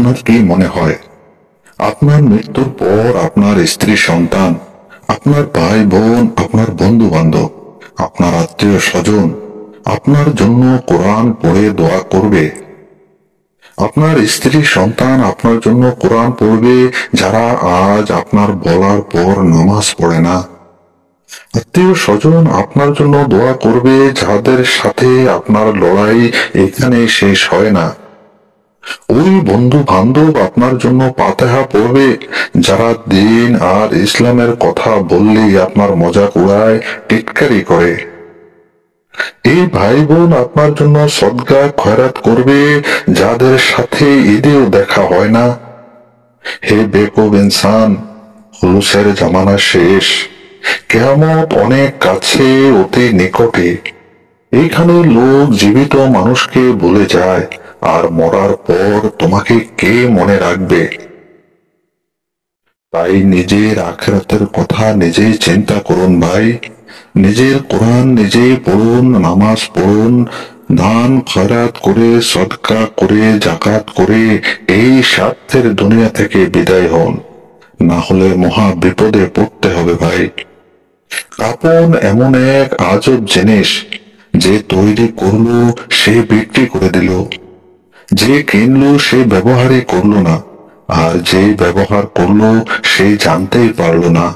আপনার কি মনে হয় আপনার মৃত্যুর পর আপনার স্ত্রী সন্তান, আপনার ভাই বোন, আপনার বন্ধু বান্ধব, আপনার আত্মীয় স্বজন আপনার জন্য কোরআন পড়ে দোয়া করবে? আপনার স্ত্রী সন্তান আপনার জন্য কোরআন পড়বে যারা আজ আপনার বলার পর নামাজ পড়ে না? আত্মীয় স্বজন আপনার জন্য দোয়া করবে যাদের সাথে আপনার লড়াই এখানে শেষ হয় না? ওই বন্ধু বান্ধব আপনার জন্য ফাতিহা পড়বে যারা দিন আর ইসলামের কথা বললেই আপনার মজাক উড়ায়, টিটকারি করে? এই ভাই বোন আপনার জন্য সদকা খয়রাত করবে যাদের সাথে ঈদেও দেখা হয় না? হে বেকুব ইনসান, হুলুসের জামানা শেষ, কিয়ামত অনেক কাছে, অতি নিকটে। এইখানে লোক জীবিত মানুষকে ভুলে যায়, আর মরার পর তোমাকে কে মনে রাখবে? তাই নিজের আখিরাতের কথা নিজেই চিন্তা করুন ভাই। নিজের কোরআন নিজেই পড়ুন, নামাজ পড়ুন, দান খয়রাত করে, সদকা করে, জাকাত করে এই স্বার্থের দুনিয়া থেকে বিদায় হন, না হলে মহা বিপদে পড়তে হবে ভাই। কাপন এমন এক আজব জিনিস, যে তৈরি করলো সে বিক্রি করে দিল, যে কিনলো সে ব্যবহারই করলো না, আর যে ব্যবহার করলো সে জানতেই পারলো না।